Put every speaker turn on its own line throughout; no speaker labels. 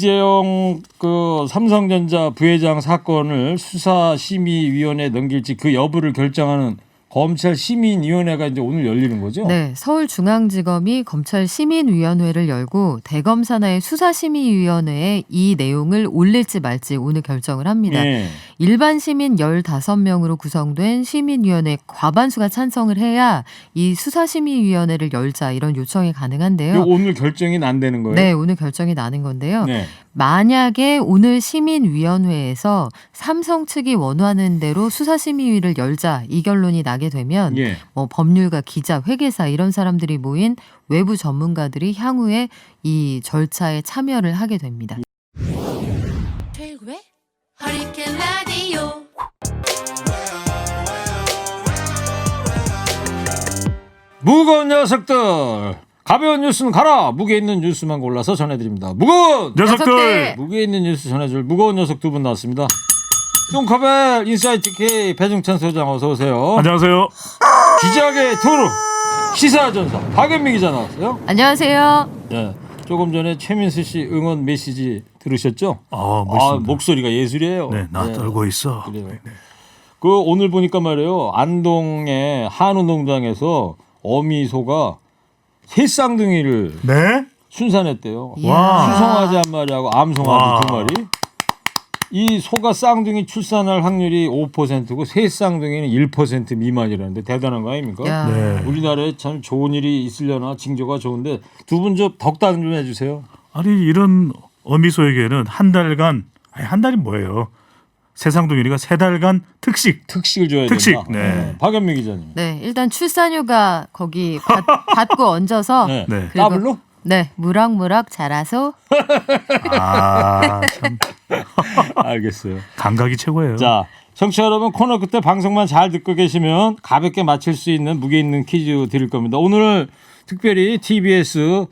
이재용 그 삼성전자 부회장 사건을 수사심의위원회에 넘길지 그 여부를 결정하는 검찰심의위원회가 이제 오늘 열리는 거죠?
네, 서울중앙지검이 검찰시민위원회를 열고 대검 산하의 수사심의위원회에 이 내용을 올릴지 말지 오늘 결정을 합니다.
예.
일반 시민 15명으로 구성된 시민위원회 과반수가 찬성을 해야 이 수사심의위원회를 열자 이런 요청이 가능한데요.
이거 오늘 결정이 안 되는 거예요?
네, 오늘 결정이 나는 건데요.
네.
만약에 오늘 시민위원회에서 삼성 측이 원하는 대로 수사심의위를 열자 이 결론이 나게 되면
예.
뭐 법률가, 기자, 회계사 이런 사람들이 모인 외부 전문가들이 향후에 이 절차에 참여를 하게 됩니다.
최일구의 허리케인 라디오.
무거운 녀석들 가벼운 뉴스는 가라. 무게 있는 뉴스만 골라서 전해드립니다. 무거운
녀석들!
무게 있는 뉴스 전해줄 무거운 녀석 두 분 나왔습니다. 뚱커벨 인사이트 K 배종찬 소장 어서 오세요.
안녕하세요.
기자계 토르 시사전사 박연미 기자 나왔어요.
안녕하세요.
예. 조금 전에 최민수 씨 응원 메시지 들으셨죠?
멋있습니다.
목소리가 예술이에요.
네, 나
예.
떨고 있어.
그래요.
네.
그 오늘 보니까 말이에요. 안동의 한우농장에서 어미소가 새 쌍둥이를
네?
순산했대요.
이야.
수송아지 한 마리하고 암송아지
와.
두 마리. 이 소가 쌍둥이 출산할 확률이 5%고 새 쌍둥이는 1% 미만이라는데 대단한 거 아닙니까?
야.
네.
우리나라에 참 좋은 일이 있으려나 징조가 좋은데 두 분 좀 덕담 좀 해주세요.
아니 이런 어미소에게는 한 달간 한 달이 뭐예요? 세상둥이니까 세 달간 특식.
특식을 줘야
특식.
된다.
네.
박연미 기자님.
네, 일단 출산휴가 거기 받고 얹어서
네.
네.
그리고-
더블로?
네, 무럭무럭 자라서
참
알겠어요.
감각이 최고예요.
자, 청취자 여러분 코너 끝에 방송만 잘 듣고 계시면 가볍게 맞힐 수 있는 무게 있는 퀴즈 드릴 겁니다. 오늘 특별히 TBS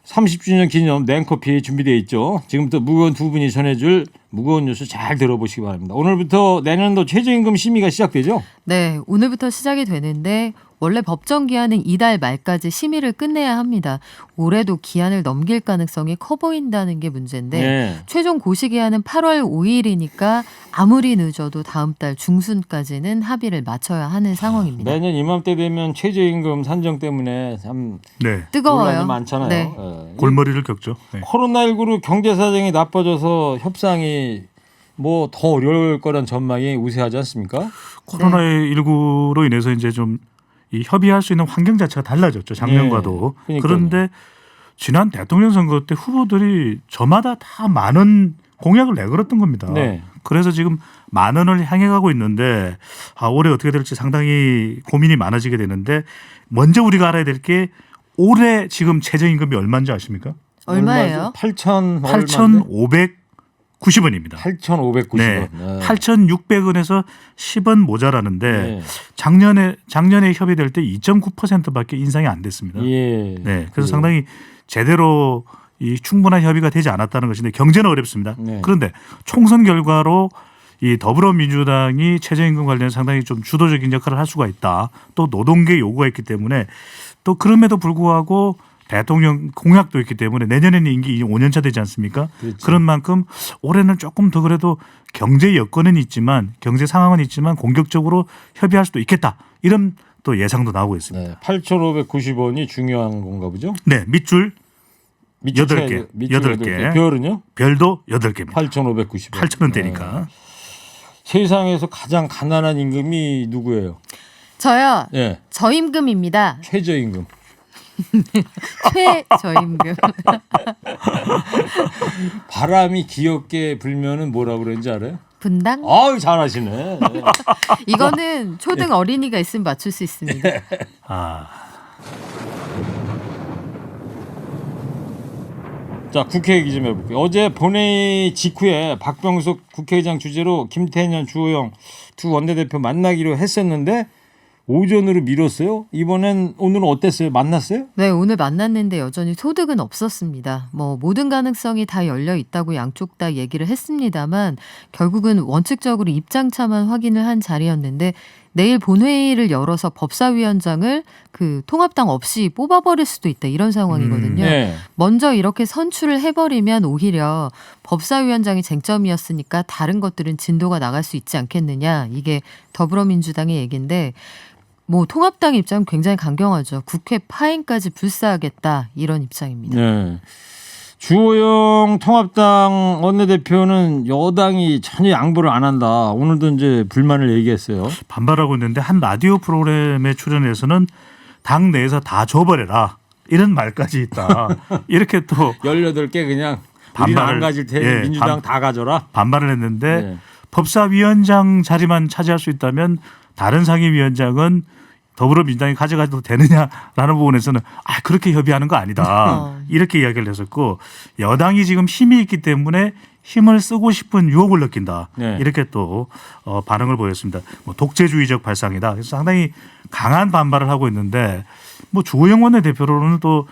30주년 기념 냉커피 준비되어 있죠. 지금부터 무거운 두 분이 전해줄 무거운 뉴스 잘 들어보시기 바랍니다. 오늘부터 내년도 최저임금 심의가 시작되죠?
네, 오늘부터 시작이 되는데 원래 법정 기한은 이달 말까지 심의를 끝내야 합니다. 올해도 기한을 넘길 가능성이 커 보인다는 게 문제인데
네.
최종 고시 기한은 8월 5일이니까 아무리 늦어도 다음 달 중순까지는 합의를 맞춰야 하는 상황입니다.
매년 이맘때 되면 최저임금 산정 때문에 참
네.
뜨거워요.
논란이 많잖아요.
네.
예.
골머리를 겪죠. 네.
코로나19로 경제 사정이 나빠져서 협상이 뭐 더 어려울 거란 전망이 우세하지 않습니까?
코로나19로 인해서 이제 좀 이 협의할 수 있는 환경 자체가 달라졌죠. 작년과도.
네. 그러니까요.
그런데 지난 대통령 선거 때 후보들이 저마다 다 많은 공약을 내걸었던 겁니다.
네.
그래서 지금 만 원을 향해 가고 있는데 올해 어떻게 될지 상당히 고민이 많아지게 되는데 먼저 우리가 알아야 될 게 올해 지금 최저임금이 얼마인지 아십니까?
얼마예요?
8,590원입니다.
8,590원.
네. 8,600원에서 10원 모자라는데
네.
작년에 협의될 때 2.9%밖에 인상이 안 됐습니다.
예.
네. 그래서 상당히 제대로 이 충분한 협의가 되지 않았다는 것인데 경제는 어렵습니다.
네.
그런데 총선 결과로 이 더불어민주당이 최저임금 관련해서 상당히 좀 주도적인 역할을 할 수가 있다. 또 노동계 요구가 있기 때문에 또 그럼에도 불구하고 대통령 공약도 있기 때문에 내년에는 임기 5년차 되지 않습니까?
그렇죠.
그런 만큼 올해는 조금 더 그래도 경제 여건은 있지만 경제 상황은 있지만 공격적으로 협의할 수도 있겠다. 이런 또 예상도 나오고 있습니다.
네. 8,590원이 중요한 건가 보죠?
네. 밑줄
밑줄
8개.
쳐야 돼. 밑줄
8개.
별은요?
별도 8개입니다.
8,590원.
8,000원대니까.
세상에서 가장 가난한 임금이 누구예요?
저요.
예.
저임금입니다.
최저임금.
최저임금.
바람이 귀엽게 불면은 뭐라 그러는지 알아요?
분당?
아유, 잘하시네. 네.
이거는 초등 어린이가 있으면 맞출 수 있습니다.
아,
자, 국회 얘기 좀 해볼게요. 어제 본회의 직후에 박병석 국회의장 주재로 김태년, 주호영 두 원내대표 만나기로 했었는데 오전으로 미뤘어요. 이번엔 오늘은 어땠어요? 만났어요?
네, 오늘 만났는데 여전히 소득은 없었습니다. 뭐 모든 가능성이 다 열려 있다고 양쪽 다 얘기를 했습니다만 결국은 원칙적으로 입장차만 확인을 한 자리였는데 내일 본회의를 열어서 법사위원장을 그 통합당 없이 뽑아버릴 수도 있다 이런 상황이거든요.
네.
먼저 이렇게 선출을 해버리면 오히려 법사위원장이 쟁점이었으니까 다른 것들은 진도가 나갈 수 있지 않겠느냐. 이게 더불어민주당의 얘기인데 뭐 통합당 입장은 굉장히 강경하죠. 국회 파행까지 불사하겠다 이런 입장입니다.
네. 주호영 통합당 원내대표는 여당이 전혀 양보를 안 한다. 오늘도 이제 불만을 얘기했어요.
반발하고 있는데 한 라디오 프로그램에 출연해서는 당 내에서 다 줘버려라 이런 말까지 있다. 이렇게 또
18개 그냥 우리는 안 가질 테니
예,
민주당 다 가져라.
반발을 했는데
네.
법사위원장 자리만 차지할 수 있다면 다른 상임위원장은 더불어민주당이 가져가도 되느냐라는 부분에서는 그렇게 협의하는 거 아니다. 이렇게 이야기를 했었고 여당이 지금 힘이 있기 때문에 힘을 쓰고 싶은 유혹을 느낀다.
네.
이렇게 또 반응을 보였습니다. 뭐 독재주의적 발상이다. 그래서 상당히 강한 반발을 하고 있는데 뭐 주호영 원내대표로는 또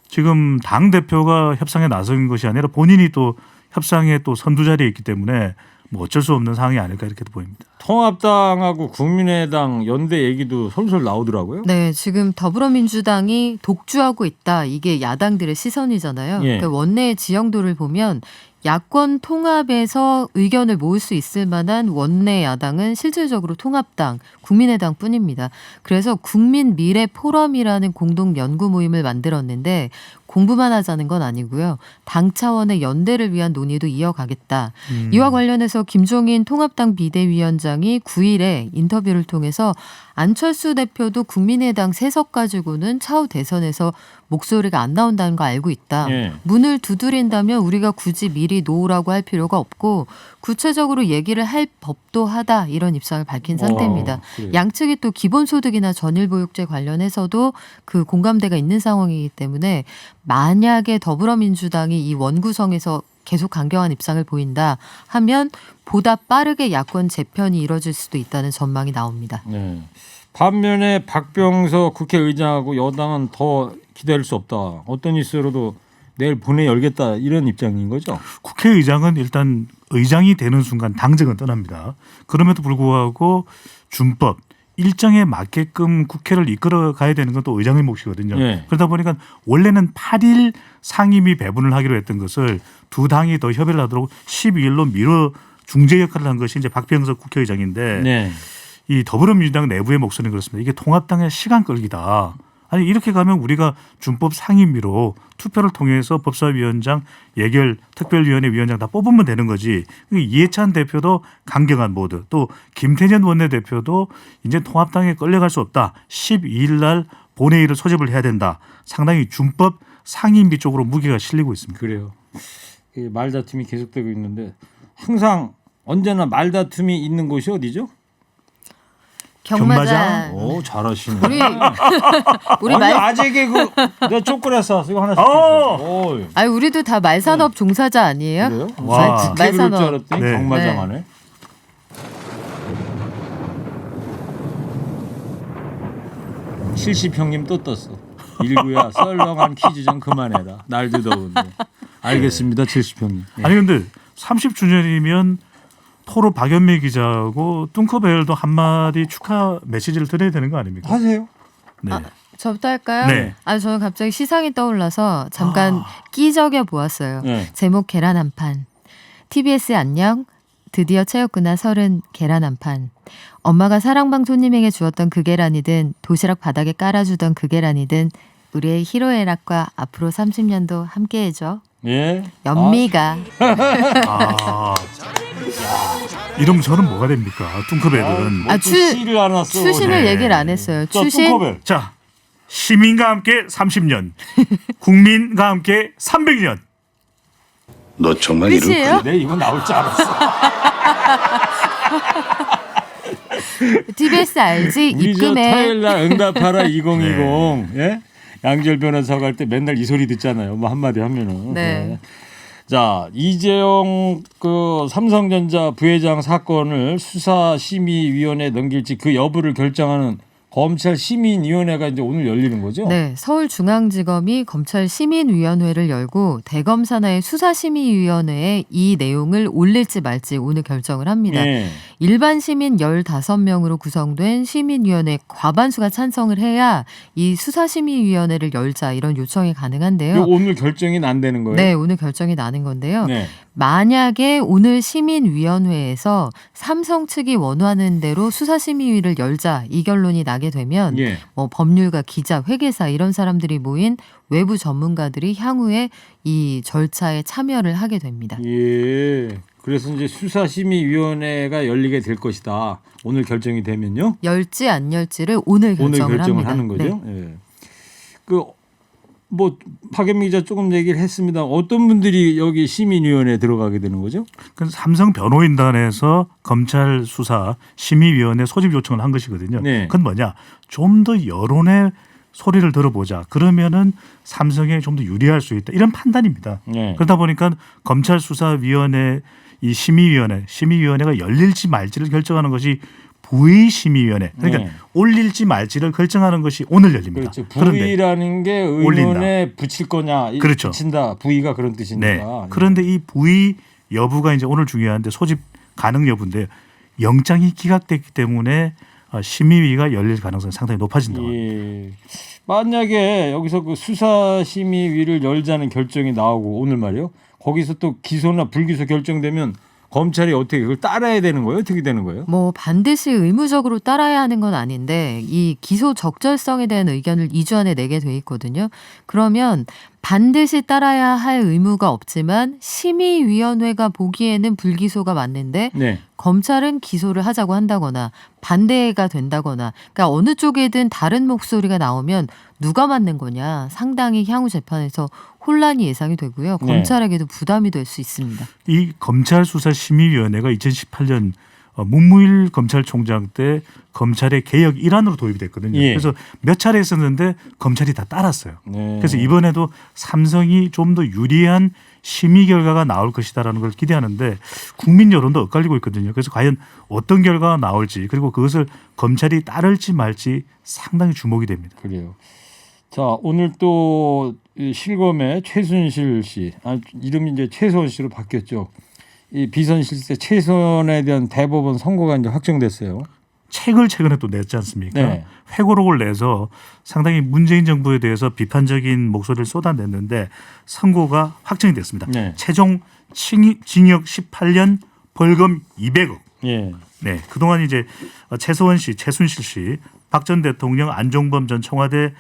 지금 당 대표가 협상에 나선 것이 아니라 본인이 또 협상에 또 선두 자리에 있기 때문에 뭐 어쩔 수 없는 상황이 아닐까 이렇게 보입니다.
통합당하고 국민의당 연대 얘기도 솔솔 나오더라고요.
네, 지금 더불어민주당이 독주하고 있다. 이게 야당들의 시선이잖아요.
예.
그러니까 원내의 지형도를 보면 야권 통합에서 의견을 모을 수 있을 만한 원내 야당은 실질적으로 통합당, 국민의당 뿐입니다. 그래서 국민미래포럼이라는 공동 연구 모임을 만들었는데 공부만 하자는 건 아니고요. 당 차원의 연대를 위한 논의도 이어가겠다. 이와 관련해서 김종인 통합당 비대위원장이 9일에 인터뷰를 통해서 안철수 대표도 국민의당 세석 가지고는 차후 대선에서 목소리가 안 나온다는 거 알고 있다.
예.
문을 두드린다면 우리가 굳이 미리 놓으라고 할 필요가 없고 구체적으로 얘기를 할 법도 하다 이런 입장을 밝힌 상태입니다.
그래요.
양측이 또 기본소득이나 전일보육제 관련해서도 그 공감대가 있는 상황이기 때문에 만약에 더불어민주당이 이 원구성에서 계속 강경한 입장을 보인다 하면 보다 빠르게 야권 재편이 이뤄질 수도 있다는 전망이 나옵니다.
네. 반면에 박병석 국회의장하고 여당은 더 기다릴 수 없다. 어떤 이슈로도 내일 본회의 열겠다 이런 입장인 거죠.
국회의장은 일단 의장이 되는 순간 당적은 떠납니다. 그럼에도 불구하고 준법 일정에 맞게끔 국회를 이끌어 가야 되는 건 또 의장의 몫이거든요.
네.
그러다 보니까 원래는 8일 상임위 배분을 하기로 했던 것을 두 당이 더 협의를 하도록 12일로 미뤄 중재 역할을 한 것이 이제 박병석 국회의장인데
네.
이 더불어민주당 내부의 목소리는 그렇습니다. 이게 통합당의 시간 끌기다. 아니 이렇게 가면 우리가 준법 상임위로 투표를 통해서 법사위원장, 예결, 특별위원회 위원장 다 뽑으면 되는 거지. 이해찬 대표도 강경한 모드, 또 김태년 원내대표도 이제 통합당에 끌려갈 수 없다. 12일 날 본회의를 소집을 해야 된다. 상당히 준법 상임위 쪽으로 무게가 실리고 있습니다.
그래요. 이 말다툼이 계속되고 있는데 항상 언제나 말다툼이 있는 곳이 어디죠?
경마장.
오 잘하시네.
우리
아니,
말
아재 개그 내가 초콜릿 샀어. 이거 하나씩
오!
주세요.
우리도 다 말산업 종사자 아니에요?
그래요?
와.
국회 그럴 줄
말산업.
알았더니
네.
경마장
네.
안에. 칠십형님 또 떴어. 일구야 썰렁한 퀴즈 좀 그만해라. 날도 더운데. 알겠습니다, 칠십형님. 예.
아니 근데 30주년이면 토로 박연미 기자하고 뚱커벨도 한마디 축하 메시지를 드려야 되는 거 아닙니까?
하세요.
네.
저부터 할까요?
네.
저는 갑자기 시상이 떠올라서 잠깐 끼적여 보았어요.
네.
제목 계란 한 판. TBS 안녕. 드디어 채웠구나 30 계란 한 판. 엄마가 사랑방 손님에게 주었던 그 계란이든 도시락 바닥에 깔아주던 그 계란이든 우리의 희로애락과 앞으로 30년도 함께해줘.
예.
연미가.
이러면 저는 뭐가 됩니까? 뚱커벨은.
시를 안 왔어.
추신을
네.
얘기를 안 했어요.
자,
추신.
뚱커벨.
자, 시민과 함께 30년, 국민과 함께 300년.
너 정말
끝이에요?
내 이거 나올 줄 알았어.
TBS 알지?
우리 저
입금해.
토요일날 응답하라 2020 예? 양절 변호사 갈 때 맨날 이 소리 듣잖아요. 뭐 한마디 하면은.
네.
자 이재용 그 삼성전자 부회장 사건을 수사심의위원회에 넘길지 그 여부를 결정하는 검찰 시민위원회가 이제 오늘 열리는 거죠?
네, 서울중앙지검이 검찰시민위원회를 열고 대검사나의 수사심의위원회에 이 내용을 올릴지 말지 오늘 결정을 합니다.
예.
일반 시민 15명으로 구성된 시민위원회 과반수가 찬성을 해야 이 수사심의위원회를 열자 이런 요청이 가능한데요.
이거 오늘 결정이 안 되는 거예요?
네, 오늘 결정이 나는 건데요.
네.
만약에 오늘 시민위원회에서 삼성 측이 원하는 대로 수사심의위를 열자 이 결론이 나게 되면
예.
뭐 법률가, 기자, 회계사 이런 사람들이 모인 외부 전문가들이 향후에 이 절차에 참여를 하게 됩니다.
예. 그래서 이제 수사심의위원회가 열리게 될 것이다. 오늘 결정이 되면요.
열지 안 열지를 오늘
오늘
결정을
결정을
합니다.
하는 거죠.
네.
예. 뭐 박연미 기자 조금 얘기를 했습니다. 어떤 분들이 여기 시민위원회에 들어가게 되는 거죠?
그 삼성 변호인단에서 검찰 수사 심의위원회 소집 요청을 한 것이거든요.
네.
그건 뭐냐? 좀 더 여론의 소리를 들어보자. 그러면은 삼성에 좀 더 유리할 수 있다. 이런 판단입니다.
네.
그러다 보니까 검찰 수사위원회 이 심의위원회가 열릴지 말지를 결정하는 것이 부의심의위원회. 그러니까
네.
올릴지 말지를 결정하는 것이 오늘 열립니다.
그렇죠.
그런데
부의라는 게 의원에 붙일 거냐,
그렇죠.
붙인다. 부의가 그런 뜻이니까.
네. 그런데 이 부의 여부가 이제 오늘 중요한데 소집 가능 여부인데 영장이 기각됐기 때문에 심의위가 열릴 가능성이 상당히 높아진다고 합니다.
예. 만약에 여기서 그 수사심의위를 열자는 결정이 나오고 오늘 말이요. 거기서 또 기소나 불기소 결정되면 검찰이 어떻게 그걸 따라야 되는 거예요? 어떻게 되는 거예요?
뭐 반드시 의무적으로 따라야 하는 건 아닌데 이 기소 적절성에 대한 의견을 2주 안에 내게 돼 있거든요. 그러면 반드시 따라야 할 의무가 없지만 심의위원회가 보기에는 불기소가 맞는데
네.
검찰은 기소를 하자고 한다거나 반대가 된다거나 그러니까 어느 쪽에든 다른 목소리가 나오면 누가 맞는 거냐 상당히 향후 재판에서 혼란이 예상이 되고요.
네.
검찰에게도 부담이 될 수 있습니다.
이 검찰수사심의위원회가 2018년 문무일 검찰총장 때 검찰의 개혁 일환으로 도입이 됐거든요.
예.
그래서 몇 차례 있었는데 검찰이 다 따랐어요.
네.
그래서 이번에도 삼성이 좀 더 유리한 심의 결과가 나올 것이다라는 걸 기대하는데 국민 여론도 엇갈리고 있거든요. 그래서 과연 어떤 결과가 나올지 그리고 그것을 검찰이 따를지 말지 상당히 주목이 됩니다.
그래요. 자, 오늘 또 실검의 최순실 씨, 이름이 이제 최소원 씨로 바뀌었죠. 이 비선 실세 최소원에 대한 대법원 선고가 이제 확정됐어요.
책을 최근에 또 냈지 않습니까?
네.
회고록을 내서 상당히 문재인 정부에 대해서 비판적인 목소리를 쏟아냈는데 선고가 확정이 됐습니다.
네.
최종 징역 18년 벌금 200억.
예.
네, 그동안 이제 최소원 씨, 최순실 씨, 박 전 대통령, 안종범 전 청와대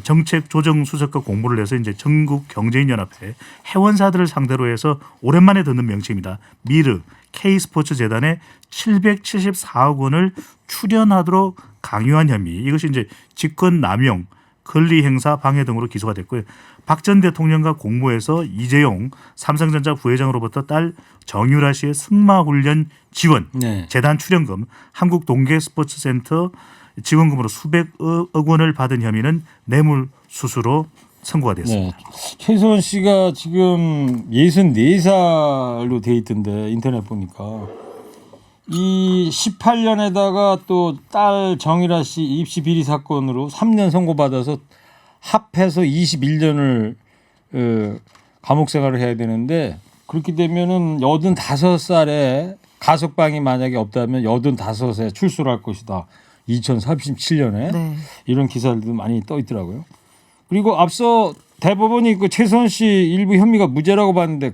정책조정수석과 공모를 해서 이제 전국 경제인연합회 회원사들을 상대로 해서 오랜만에 듣는 명칭입니다. 미르 K스포츠 재단에 774억 원을 출연하도록 강요한 혐의. 이것이 이제 직권 남용, 권리 행사 방해 등으로 기소가 됐고요. 박 전 대통령과 공모해서 이재용 삼성전자 부회장으로부터 딸 정유라 씨의 승마훈련 지원,
네.
재단 출연금, 한국 동계스포츠센터 지원금으로 수백억 원을 받은 혐의는 뇌물수수로 선고가 됐습니다.
네. 최소원 씨가 지금 64살로 돼 있던데 인터넷 보니까 이 18년에다가 또 딸 정유라 씨 입시 비리 사건으로 3년 선고받아서 합해서 21년을 감옥 생활을 해야 되는데 그렇게 되면은 85살에 가석방이 만약에 없다면 85세 출소를 할 것이다. 2037년에
네.
이런 기사들도 많이 떠 있더라고요. 그리고 앞서 대법원이 그 최소원 씨 일부 혐의가 무죄라고 봤는데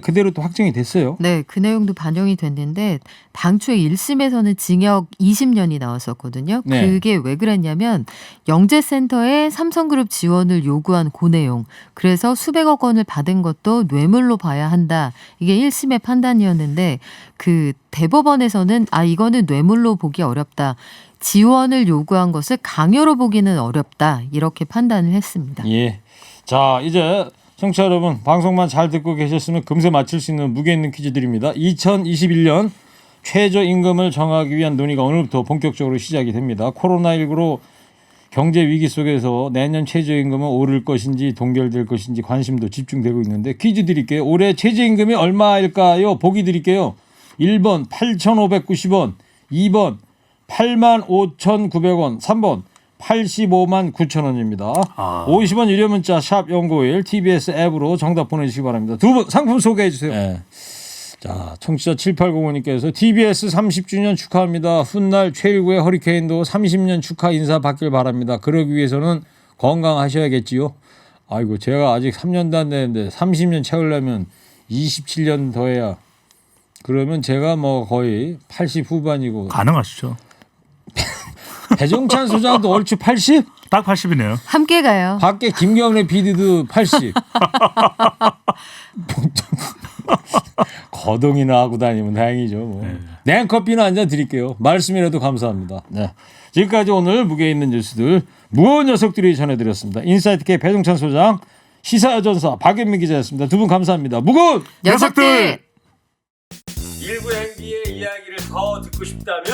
그대로 또 확정이 됐어요.
네, 그 내용도 반영이 됐는데 당초에 1심에서는 징역 20년이 나왔었거든요.
네.
그게 왜 그랬냐면 영재센터에 삼성그룹 지원을 요구한 그 내용. 그래서 수백억 원을 받은 것도 뇌물로 봐야 한다. 이게 1심의 판단이었는데 그 대법원에서는 이거는 뇌물로 보기 어렵다. 지원을 요구한 것을 강요로 보기는 어렵다. 이렇게 판단을 했습니다.
예. 자, 이제 청취자 여러분 방송만 잘 듣고 계셨으면 금세 맞출 수 있는 무게 있는 퀴즈 드립니다. 2021년 최저임금을 정하기 위한 논의가 오늘부터 본격적으로 시작이 됩니다. 코로나19로 경제 위기 속에서 내년 최저임금은 오를 것인지 동결될 것인지 관심도 집중되고 있는데 퀴즈 드릴게요. 올해 최저임금이 얼마일까요? 보기 드릴게요. 1번 8,590원, 2번 85,900원, 3번 85만 9천 원입니다.
아.
50원 유료 문자 샵 연구일 TBS 앱으로 정답 보내주시기 바랍니다. 두 분 상품 소개해 주세요. 네. 자, 청취자 7805님께서 TBS 30주년 축하합니다. 훗날 최일구의 허리케인도 30년 축하 인사 받길 바랍니다. 그러기 위해서는 건강하셔야겠지요. 아이고 제가 아직 3년도 안 됐는데 30년 채우려면 27년 더 해야 그러면 제가 뭐 거의 80 후반이고
가능하시죠?
배종찬 소장도 얼추 80?
딱 80이네요.
함께 가요.
밖에 김경래 PD도 80. 거동이나 하고 다니면 다행이죠. 뭐. 냉커피나 한 잔 드릴게요. 말씀이라도 감사합니다. 네. 지금까지 오늘 무게 있는 뉴스들 무거운 녀석들이 전해드렸습니다. 인사이트K 배종찬 소장, 시사여전사 박연민 기자였습니다. 두 분 감사합니다. 무거운
녀석들!
일부 행기의 이야기를 더 듣고 싶다면